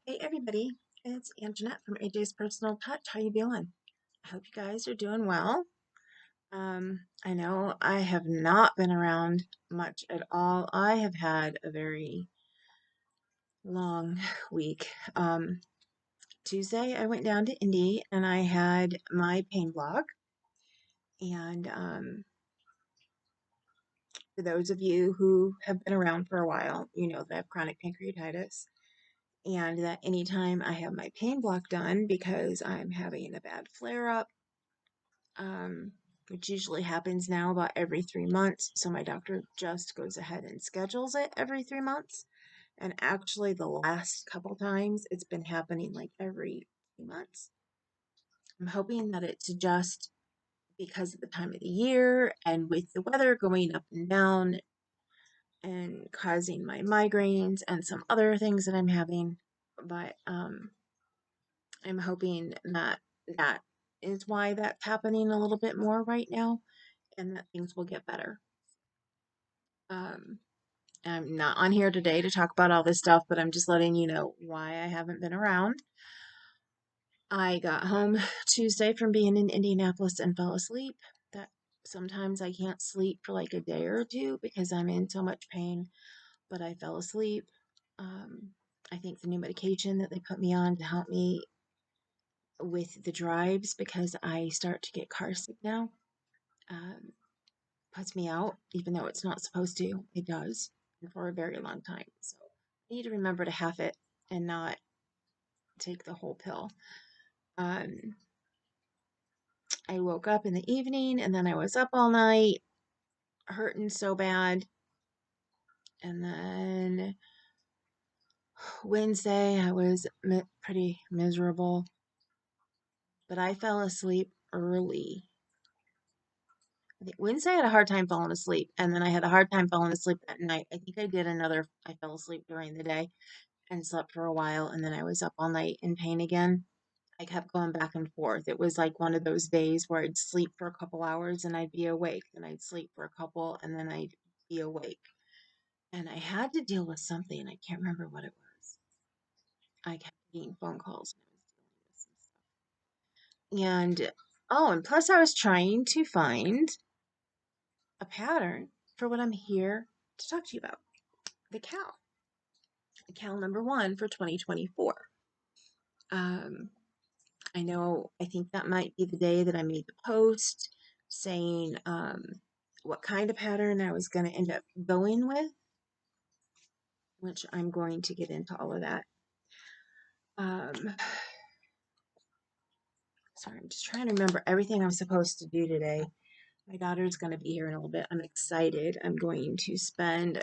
Hey everybody, it's Anjanette from AJ's Personal Touch. How you doing? I hope you guys are doing well. I know I have not been around much at all. I have had a very long week. Tuesday I went down to Indy and I had my pain blog. And for those of you who have been around for a while, you know that I have chronic pancreatitis. And that anytime I have my pain block done because I'm having a bad flare up, um, which usually happens now about every 3 months. So my doctor just goes ahead and schedules it every 3 months. And actually, the last couple times it's been happening like every 2 months. I'm hoping that it's just because of the time of the year and with the weather going up and down and causing my migraines and some other things that I'm having. But I'm hoping that that is why that's happening a little bit more right now and that things will get better. Um, I'm not on here today to talk about all this stuff, but I'm just letting you know why I haven't been around. I got home Tuesday from being in Indianapolis and fell asleep. That sometimes I can't sleep for like a day or two because I'm in so much pain, but I fell asleep. Um, I think the new medication that they put me on to help me with the drives because I start to get car sick now. Um, Puts me out, even though it's not supposed to. It does, and for a very long time. So I need to remember to have it and not take the whole pill. Um, I woke up in the evening and then I was up all night, hurting so bad. And then Wednesday I was pretty miserable, but I fell asleep early. I think Wednesday I had a hard time falling asleep, and then I had a hard time falling asleep that night. I think I fell asleep during the day and slept for a while, and then I was up all night in pain again. I kept going back and forth. It was like one of those days where I'd sleep for a couple hours and I'd be awake, then I'd sleep for a couple and then I'd be awake. And I had to deal with something. I can't remember what it was. I kept getting phone calls and I was dealing with some stuff. And oh, and plus I was trying to find a pattern for what I'm here to talk to you about. The cow. The cow number one for 2024. Um, I think that might be the day that I made the post saying what kind of pattern I was going to end up going with, which I'm going to get into all of that. Sorry, I'm just trying to remember everything I'm supposed to do today. My daughter's going to be here in a little bit. I'm excited. I'm going to spend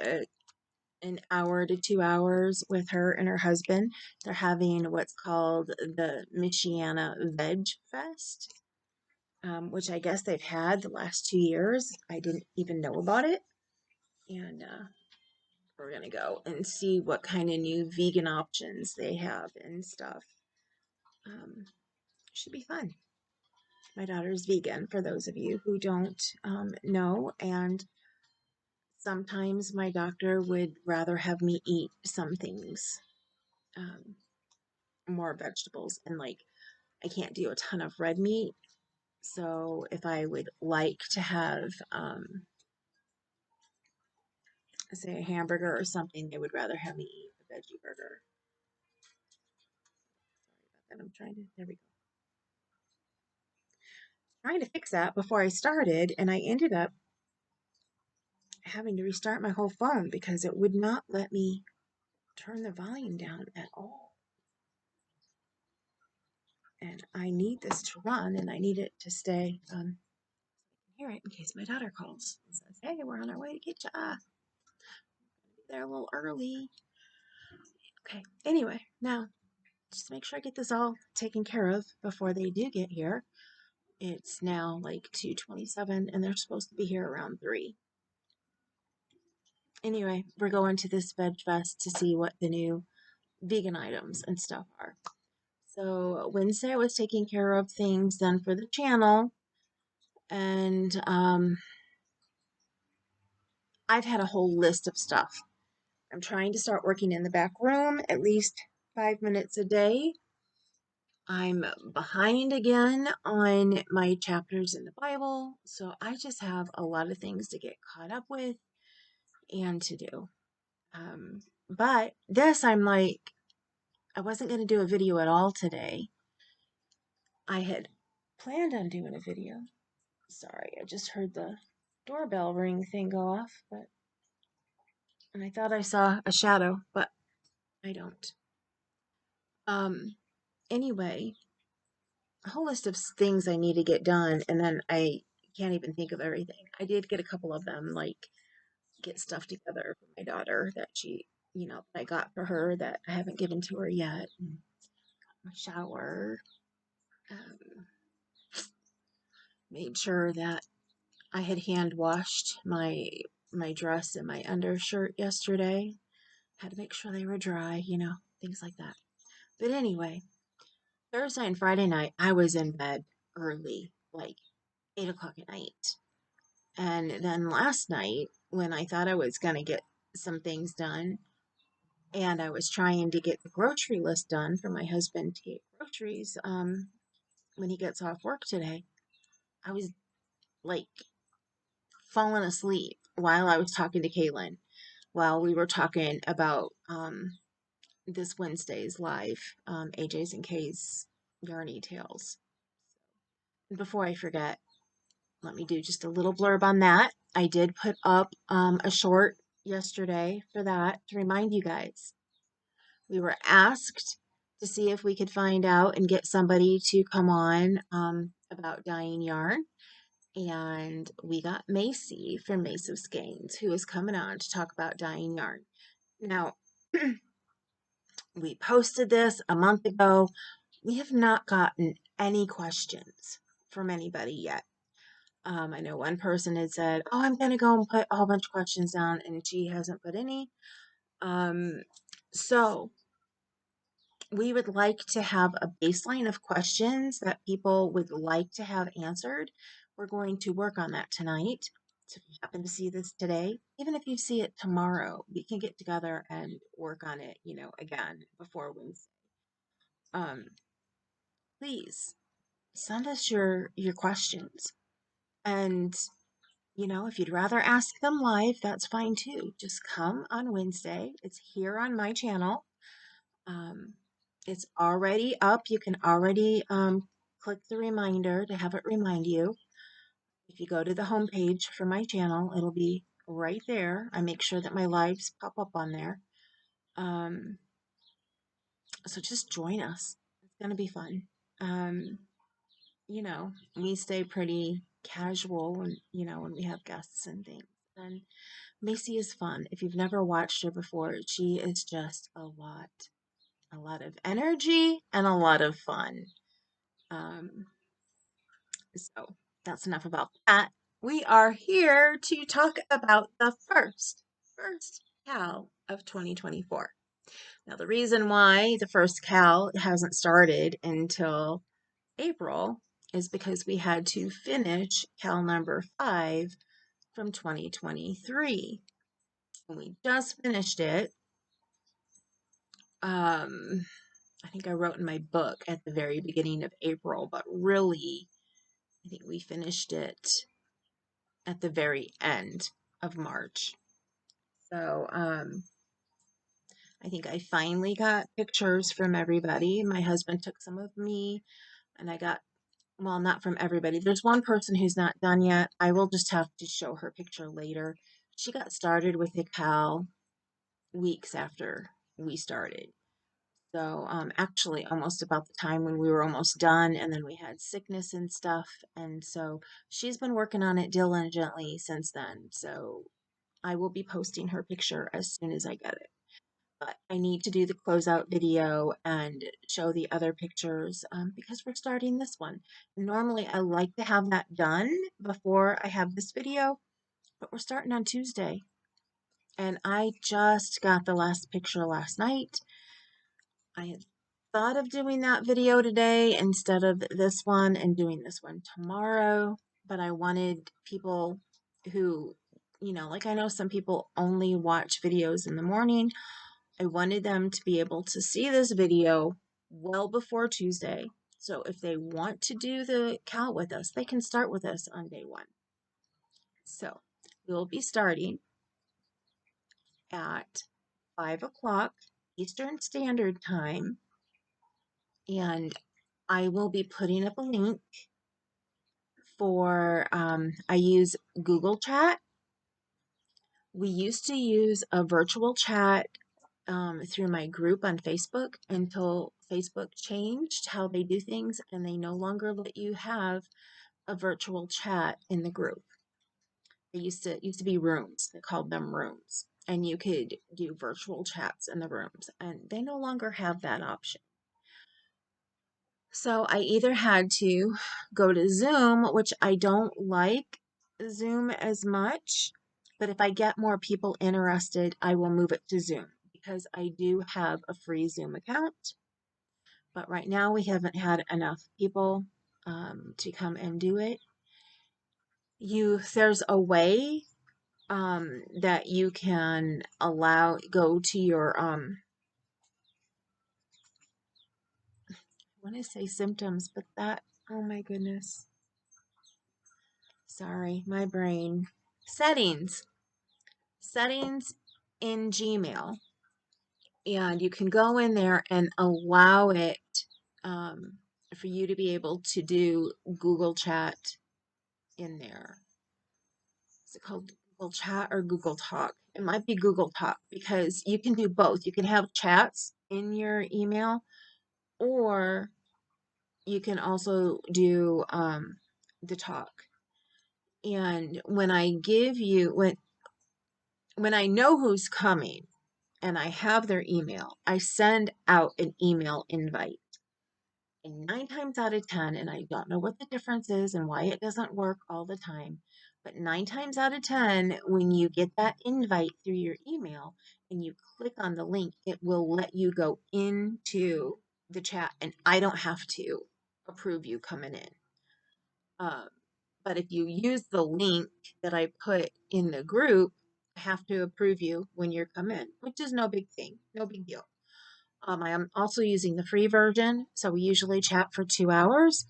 an hour to 2 hours with her and her husband. They're having what's called the Michiana Veg Fest. Which I guess they've had the last 2 years. I didn't even know about it. And we're going to go and see what kind of new vegan options they have and stuff. Should be fun. My daughter's vegan, for those of you who don't know. And sometimes my doctor would rather have me eat some things, um, more vegetables. And like, I can't do a ton of red meat. So if I would like to have say a hamburger or something, they would rather have me eat a veggie burger. Sorry about that. There we go. Trying to fix that before I started, and I ended up having to restart my whole phone because it would not let me turn the volume down at all. And I need this to run, and I need it to stay hear it in case my daughter calls and says, "Hey, we're on our way to get you. Be there a little early." Okay. Anyway, now just make sure I get this all taken care of before they do get here. It's now like 2:27 and they're supposed to be here around 3. Anyway, we're going to this veg fest to see what the new vegan items and stuff are. So Wednesday I was taking care of things then for the channel, and I've had a whole list of stuff. I'm trying to start working in the back room, at least 5 minutes a day. I'm behind again on my chapters in the Bible, so I just have a lot of things to get caught up with and to do. But this, I'm like, I wasn't going to do a video at all today. I had planned on doing a video. Sorry, I just heard the doorbell ring thing go off, and I thought I saw a shadow, but I don't. Anyway, a whole list of things I need to get done, and then I can't even think of everything. I did get a couple of them, like get stuff together for my daughter that I got for her that I haven't given to her yet. My shower. Um, Made sure that I had hand washed my dress and my undershirt yesterday. Had to make sure they were dry, things like that. But anyway, Thursday and Friday night, I was in bed early, like 8 o'clock at night. And then last night, when I thought I was going to get some things done, and I was trying to get the grocery list done for my husband to get groceries when he gets off work today, I was like falling asleep while I was talking to Caitlin, while we were talking about this Wednesday's live AJ's and K's Yarny Tales. And before I forget, let me do just a little blurb on that. I did put up a short yesterday for that to remind you guys. We were asked to see if we could find out and get somebody to come on about dyeing yarn. And we got Macy from Mace of Skeins, who is coming on to talk about dyeing yarn. Now, we posted this a month ago. We have not gotten any questions from anybody yet. I know one person had said, "Oh, I'm going to go and put a whole bunch of questions down," and she hasn't put any. So we would like to have a baseline of questions that people would like to have answered. We're going to work on that tonight. So if you happen to see this today, even if you see it tomorrow, we can get together and work on it, again before Wednesday. Please send us your questions. And if you'd rather ask them live, that's fine too. Just come on Wednesday. It's here on my channel. Um, it's already up. You can already click the reminder to have it remind you. If you go to the home page for my channel, it'll be right there. I make sure that my lives pop up on there. So just join us. It's going to be fun. Um, we stay pretty casual when we have guests and things. And Macy is fun. If you've never watched her before, she is just a lot of energy and a lot of fun. Um, so that's enough about that. We are here to talk about the first Cal of 2024. Now, the reason why the first Cal hasn't started until April is because we had to finish Cal number 5 from 2023. And we just finished it. I think I wrote in my book at the very beginning of April, but really, I think we finished it at the very end of March. So, I think I finally got pictures from everybody. My husband took some of me, and I got, well, not from everybody. There's one person who's not done yet. I will just have to show her picture later. She got started with the Cal weeks after we started. So, actually, almost about the time when we were almost done, and then we had sickness and stuff. And so she's been working on it diligently since then. So I will be posting her picture as soon as I get it. But I need to do the closeout video and show the other pictures because we're starting this one. Normally, I like to have that done before I have this video, but we're starting on Tuesday. And I just got the last picture last night. I had thought of doing that video today instead of this one and doing this one tomorrow, but I wanted people who, like I know some people only watch videos in the morning. I wanted them to be able to see this video well before Tuesday. So if they want to do the count with us, they can start with us on day one. So we'll be starting at 5 o'clock Eastern Standard Time, and I will be putting up a link for, I use Google Chat. We used to use a virtual chat through my group on Facebook until Facebook changed how they do things, and they no longer let you have a virtual chat in the group. They used to be rooms. They called them rooms, and you could do virtual chats in the rooms, and they no longer have that option. So I either had to go to Zoom, which I don't like Zoom as much, but if I get more people interested, I will move it to Zoom because I do have a free Zoom account. But right now we haven't had enough people to come and do it. There's a way that you can go to your I want to say symptoms, but oh my goodness. Sorry, my brain. Settings. Settings in Gmail. And you can go in there and allow it for you to be able to do Google Chat in there. Is it called Google Chat or Google Talk? It might be Google Talk because you can do both. You can have chats in your email, or you can also do the talk. And when I know who's coming and I have their email, I send out an email invite. And 9 times out of 10, and I don't know what the difference is and why it doesn't work all the time, but 9 times out of 10, when you get that invite through your email and you click on the link, it will let you go into the chat, and I don't have to approve you coming in. But if you use the link that I put in the group, I have to approve you when you come in, which is no big thing, no big deal. I am also using the free version, so we usually chat for 2 hours,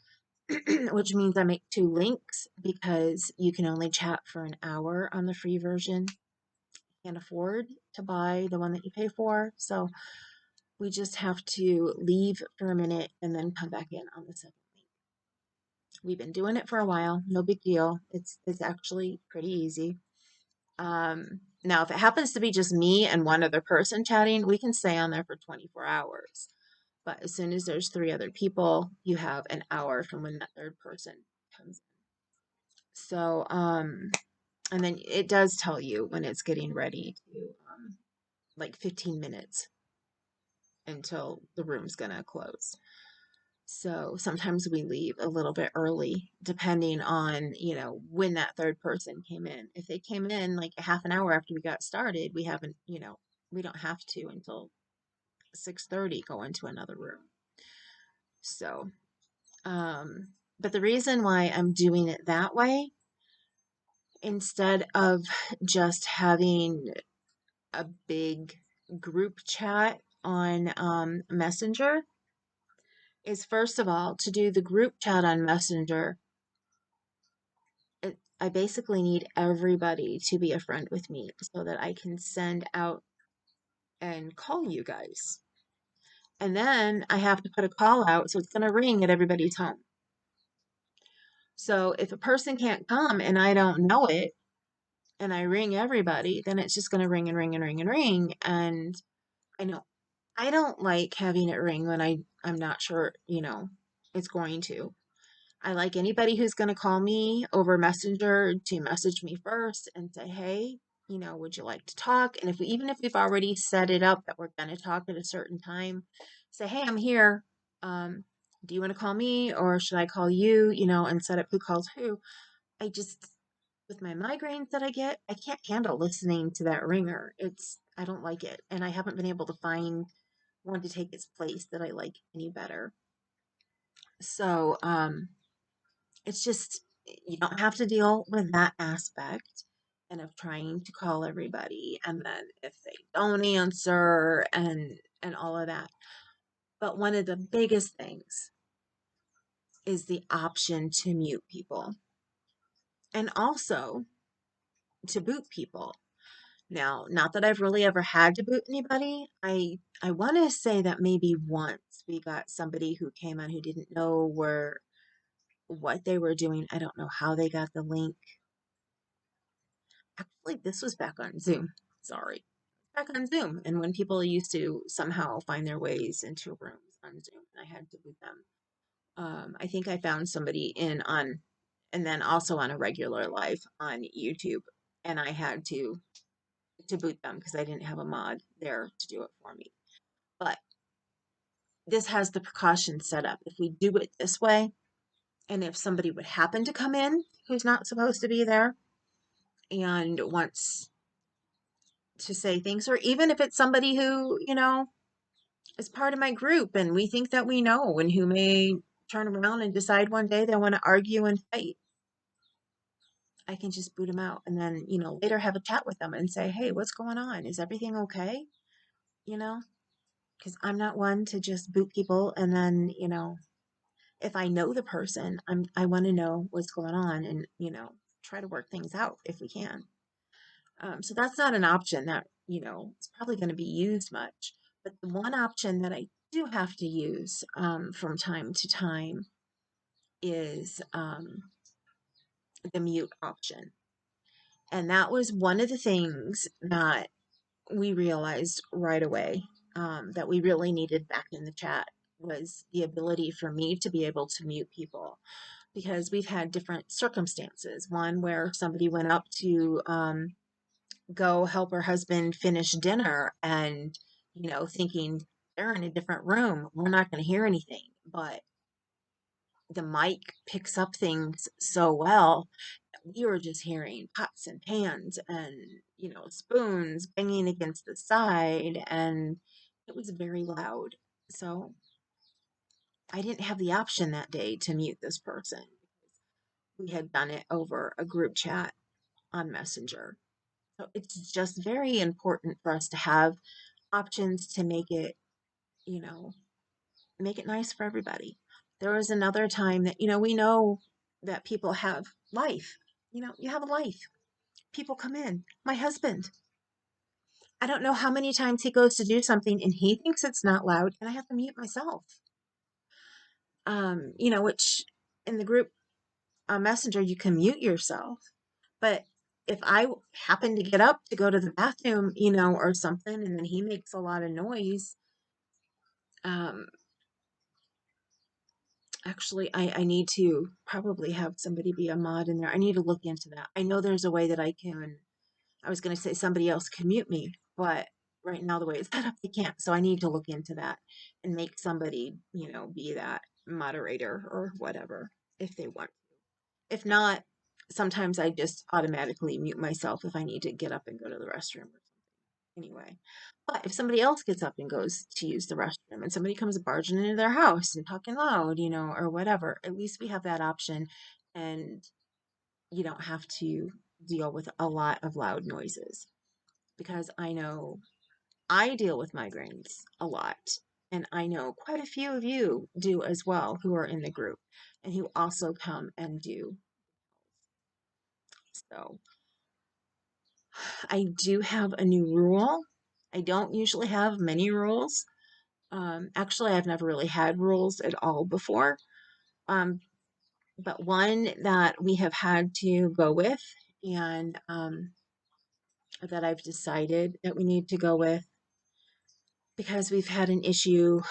which means I make 2 links because you can only chat for an hour on the free version. Can't afford to buy the one that you pay for, so we just have to leave for a minute and then come back in on the second link. We've been doing it for a while, no big deal. It's actually pretty easy. Now, if it happens to be just me and one other person chatting, we can stay on there for 24 hours. But as soon as there's 3 other people, you have an hour from when that third person comes in. So, and then it does tell you when it's getting ready to, like 15 minutes until the room's gonna close. So sometimes we leave a little bit early, depending on, when that third person came in. If they came in like a half an hour after we got started, we haven't, we don't have to until 6:30 go into another room. So, but the reason why I'm doing it that way, instead of just having a big group chat on Messenger, is first of all, to do the group chat on Messenger, I basically need everybody to be a friend with me so that I can send out and call you guys. And then I have to put a call out, so it's going to ring at everybody's home. So if a person can't come and I don't know it, and I ring everybody, then it's just going to ring and ring and ring and ring. And I know I don't like having it ring when I'm not sure, it's going to. I like anybody who's going to call me over Messenger to message me first and say, hey, would you like to talk? And even if we've already set it up that we're going to talk at a certain time, say, hey, I'm here. Do you want to call me or should I call you, and set up who calls who? With my migraines that I get, I can't handle listening to that ringer. I don't like it. And I haven't been able to find one to take its place that I like any better. So, it's just, you don't have to deal with that aspect. and of trying to call everybody, and then if they don't answer and all of that. But one of the biggest things is the option to mute people and also to boot people. Now, not that I've really ever had to boot anybody. I want to say that maybe once we got somebody who came on who didn't know what they were doing. I don't know how they got the link. Actually, this was back on Zoom. Sorry. Back on Zoom. And when people used to somehow find their ways into rooms on Zoom, I had to boot them. I think I found somebody in on, and then also on a regular live on YouTube, and I had to boot them because I didn't have a mod there to do it for me. But this has the precautions set up. If we do it this way, and if somebody would happen to come in who's not supposed to be there and wants to say things, or even if it's somebody who, is part of my group and we think that we know and who may turn around and decide one day they want to argue and fight, I can just boot them out and then, later have a chat with them and say, hey, what's going on? Is everything okay? You know, because I'm not one to just boot people and then, if I know the person, I want to know what's going on and, try to work things out if we can. So that's not an option that, is probably going to be used much. But the one option that I do have to use from time to time is the mute option. And that was one of the things that we realized right away that we really needed back in the chat was the ability for me to be able to mute people because we've had different circumstances. One where somebody went up to go help her husband finish dinner and, thinking they're in a different room, we're not going to hear anything. But the mic picks up things so well we were just hearing pots and pans and spoons banging against the side and it was very loud, so I didn't have the option that day to mute this person. We had done it over a group chat on Messenger, so it's just very important for us to have options to you know make it nice for everybody. There was another time that we know that people have life. You have a life. People come in. My husband, I don't know how many times he goes to do something and he thinks it's not loud and I have to mute myself. Which in the group messenger, you can mute yourself. But if I happen to get up to go to the bathroom, or something, and then he makes a lot of noise, um, actually, I need to probably have somebody be a mod in there. I need to look into that. I know there's a way that I was going to say somebody else can mute me, but right now the way it's set up, they can't. So I need to look into that and make somebody, be that moderator or whatever if they want. If not, sometimes I just automatically mute myself if I need to get up and go to the restroom or something. Anyway, but if somebody else gets up and goes to use the restroom and somebody comes barging into their house and talking loud, or whatever, at least we have that option and you don't have to deal with a lot of loud noises because I know I deal with migraines a lot. And I know quite a few of you do as well who are in the group and who also come and do. So I do have a new rule. I don't usually have many rules. Actually, I've never really had rules at all before. Um, but one that we have had to go with and that I've decided that we need to go with because we've had an issue,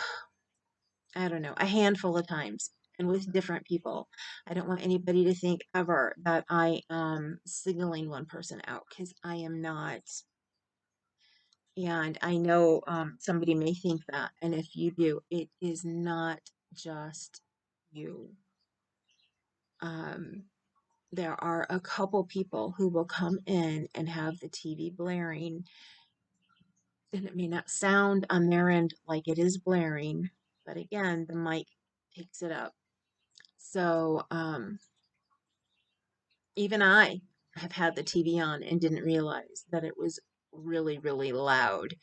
I don't know, a handful of times and with different people. I don't want anybody to think ever that I am signaling one person out because I am not. And I know somebody may think that. And if you do, it is not just you. Um, there are a couple people who will come in and have the TV blaring, and it may not sound on their end like it is blaring, but again, the mic picks it up. So even I have had the TV on and didn't realize that it was really, really loud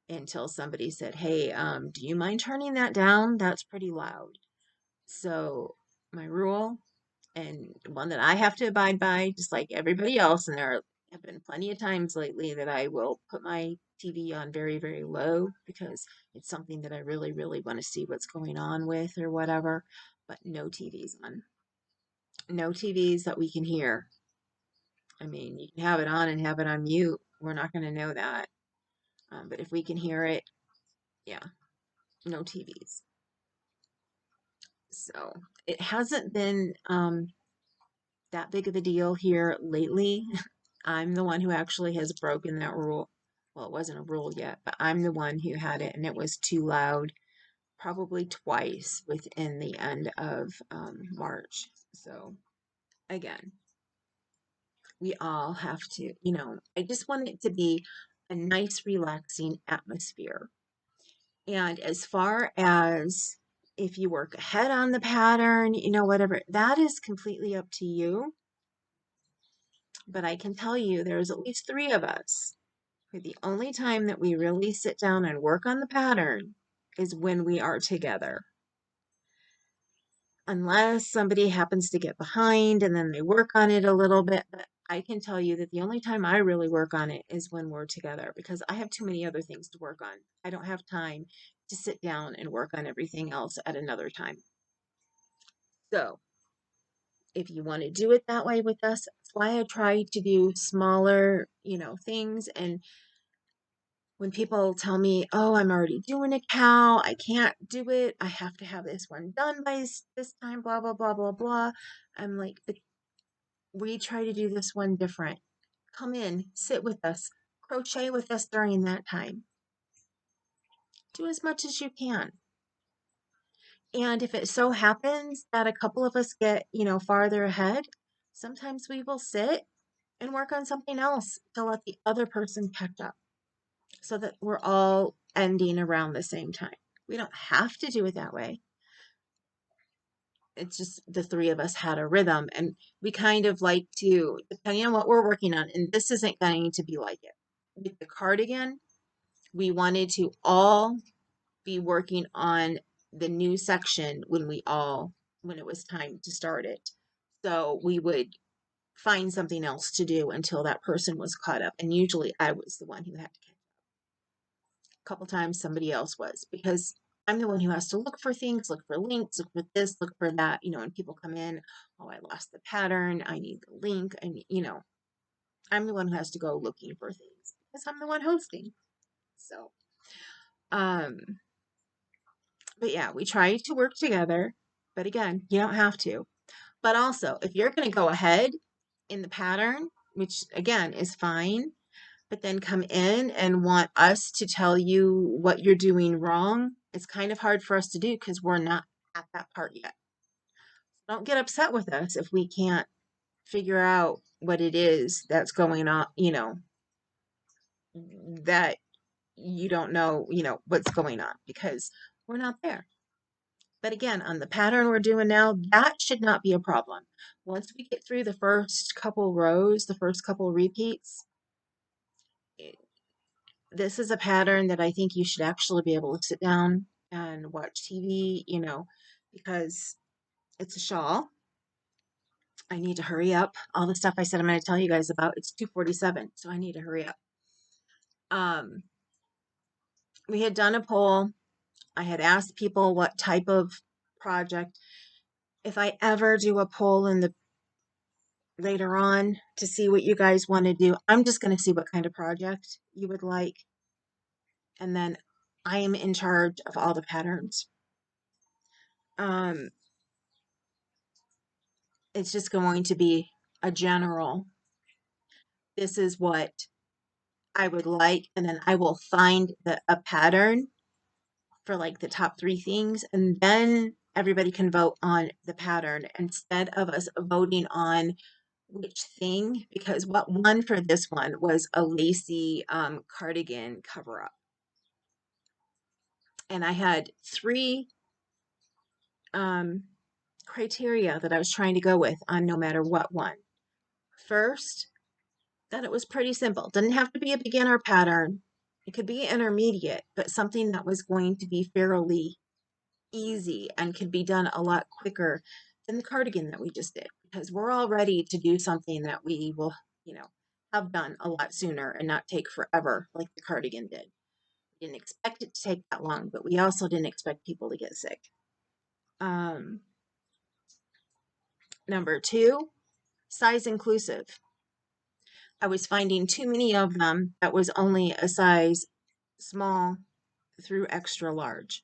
until somebody said, "Hey, do you mind turning that down? That's pretty loud." So my rule, and one that I have to abide by, just like everybody else, and there have been plenty of times lately that I will put my TV on very, very low because it's something that I really, really want to see what's going on with or whatever, but no TVs on. No TVs that we can hear. I mean, you can have it on and have it on mute. We're not going to know that. But if we can hear it, yeah, no TVs. So it hasn't been that big of a deal here lately. I'm the one who actually has broken that rule. Well, it wasn't a rule yet, but I'm the one who had it, and it was too loud probably twice within the end of March. So, again, we all have to, I just want it to be a nice, relaxing atmosphere. And as far as if you work ahead on the pattern, whatever, that is completely up to you. But I can tell you there's at least three of us who the only time that we really sit down and work on the pattern is when we are together. Unless somebody happens to get behind and then they work on it a little bit. But I can tell you that the only time I really work on it is when we're together because I have too many other things to work on. I don't have time to sit down and work on everything else at another time. So if you want to do it that way with us, that's why I try to do smaller, things. And when people tell me, "Oh, I'm already doing a cow, I can't do it. I have to have this one done by this time, blah, blah, blah, blah, blah." I'm like, but we try to do this one different. Come in, sit with us, crochet with us during that time. Do as much as you can. And if it so happens that a couple of us get, farther ahead, sometimes we will sit and work on something else to let the other person catch up so that we're all ending around the same time. We don't have to do it that way. It's just the three of us had a rhythm, and we kind of like to, depending on what we're working on, and this isn't going to be like it. With the cardigan, we wanted to all be working on the new section when it was time to start it. So we would find something else to do until that person was caught up. And usually I was the one who had to catch up. A couple times somebody else was because I'm the one who has to look for things, look for links, look for this, look for that, and people come in, "Oh, I lost the pattern. I need the link." And, I'm the one who has to go looking for things because I'm the one hosting. So, um, but yeah, we try to work together. But again, you don't have to. But also, if you're going to go ahead in the pattern, which again is fine, but then come in and want us to tell you what you're doing wrong, it's kind of hard for us to do because we're not at that part yet. Don't get upset with us if we can't figure out what it is that's going on, that you don't know, what's going on because we're not there. But again, on the pattern we're doing now, that should not be a problem. Once we get through the first couple rows, the first couple repeats, this is a pattern that I think you should actually be able to sit down and watch TV, because it's a shawl. I need to hurry up. All the stuff I said I'm going to tell you guys about, it's 2:47, so I need to hurry up. Um, we had done a poll. I had asked people what type of project. If I ever do a poll in the later on to see what you guys want to do, I'm just going to see what kind of project you would like. And then I am in charge of all the patterns. Um, it's just going to be a general, this is what I would like, and then I will find a pattern for like the top three things, and then everybody can vote on the pattern instead of us voting on which thing, because what won for this one was a lacy cardigan cover up. And I had three criteria that I was trying to go with on no matter what one. First, that it was pretty simple. Didn't have to be a beginner pattern. It could be intermediate, but something that was going to be fairly easy and could be done a lot quicker than the cardigan that we just did, because we're all ready to do something that we will, have done a lot sooner and not take forever like the cardigan did. We didn't expect it to take that long, but we also didn't expect people to get sick. Number two, size inclusive. I was finding too many of them that was only a size small through extra large.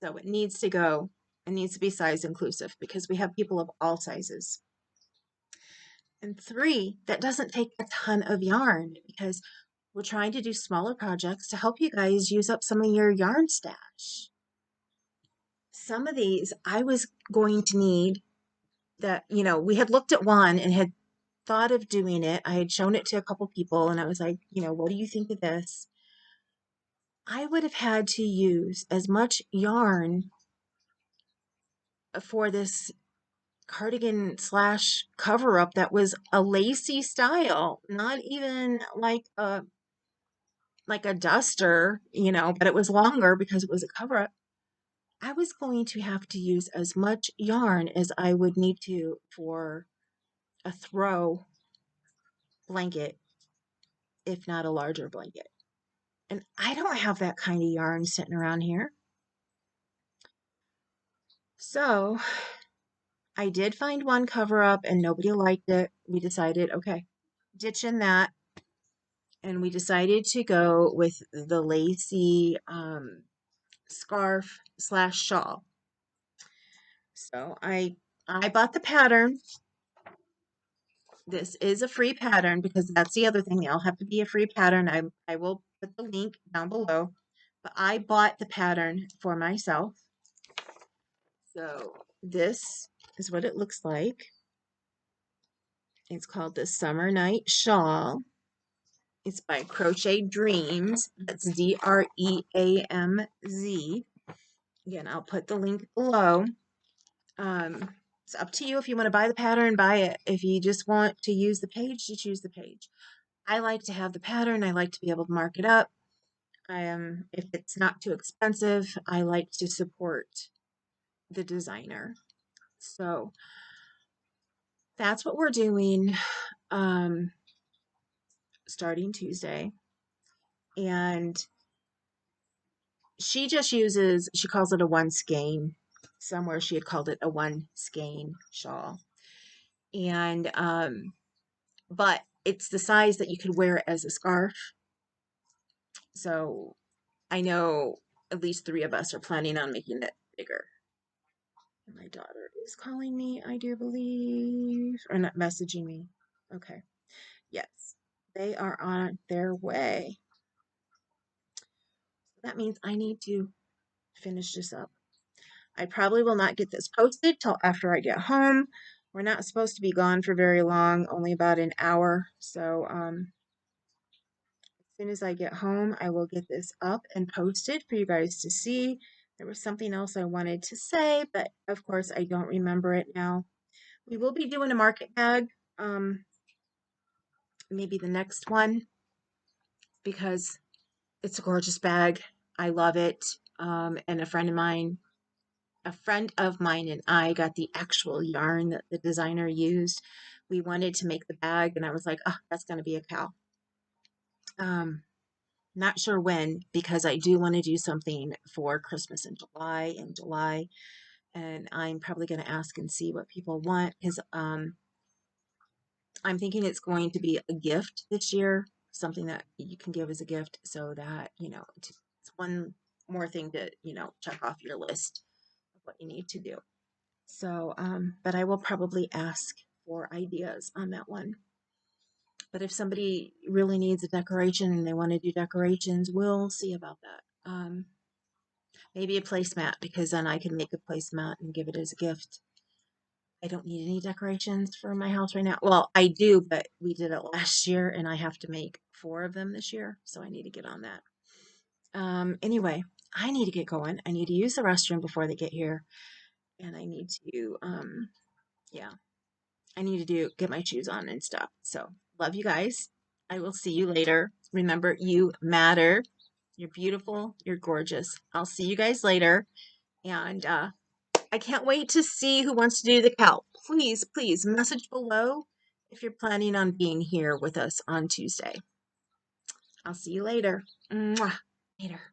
So it needs to go, it needs to be size inclusive because we have people of all sizes. And three, that doesn't take a ton of yarn because we're trying to do smaller projects to help you guys use up some of your yarn stash. Some of these I was going to need that, we had looked at one and had thought of doing it. I had shown it to a couple people and I was like, what do you think of this? I would have had to use as much yarn for this cardigan slash cover up that was a lacy style, not even like a duster, but it was longer because it was a cover up. I was going to have to use as much yarn as I would need to for a throw blanket, if not a larger blanket. And I don't have that kind of yarn sitting around here. So I did find one cover up and nobody liked it. We decided, okay, ditching that. And we decided to go with the lacy scarf slash shawl. So I bought the pattern. This is a free pattern because that's the other thing. They all have to be a free pattern. I will put the link down below. But I bought the pattern for myself. So this is what it looks like. It's called the Summer Night Shawl. It's by Crochet Dreams. That's DREAMZ. Again, I'll put the link below. It's up to you if you want to buy the pattern, buy it. If you just want to use the page, you choose the page. I like to have the pattern. I like to be able to mark it up. If it's not too expensive, I like to support the designer. So that's what we're doing starting Tuesday. And she just uses, she calls it a one skein. Somewhere she had called it a one skein shawl. And but it's the size that you could wear it as a scarf. So I know at least 3 of us are planning on making it bigger. And my daughter is calling me, I do believe, or not messaging me. Okay. Yes, they are on their way. That means I need to finish this up. I probably will not get this posted till after I get home. We're not supposed to be gone for very long, only about an hour. So as soon as I get home, I will get this up and posted for you guys to see. There was something else I wanted to say, but of course I don't remember it now. We will be doing a market bag, maybe the next one, because it's a gorgeous bag. I love it. And a friend of mine and I got the actual yarn that the designer used. We wanted to make the bag, and I was like, oh, that's going to be a cow. Not sure when, because I do want to do something for Christmas in July, and I'm probably going to ask and see what people want, because I'm thinking it's going to be a gift this year, something that you can give as a gift, so that, it's one more thing to, check off your list of what you need to do. So, but I will probably ask for ideas on that one. But if somebody really needs a decoration and they want to do decorations, we'll see about that. Maybe a placemat, because then I can make a placemat and give it as a gift. I don't need any decorations for my house right now. Well, I do, but we did it last year and I have to make 4 of them this year. So I need to get on that. Anyway, I need to get going. I need to use the restroom before they get here. And I need to, yeah, I need to get my shoes on and stuff. So love you guys. I will see you later. Remember, you matter. You're beautiful. You're gorgeous. I'll see you guys later. And I can't wait to see who wants to do the cow. Please, please message below if you're planning on being here with us on Tuesday. I'll see you later. Mwah. Later.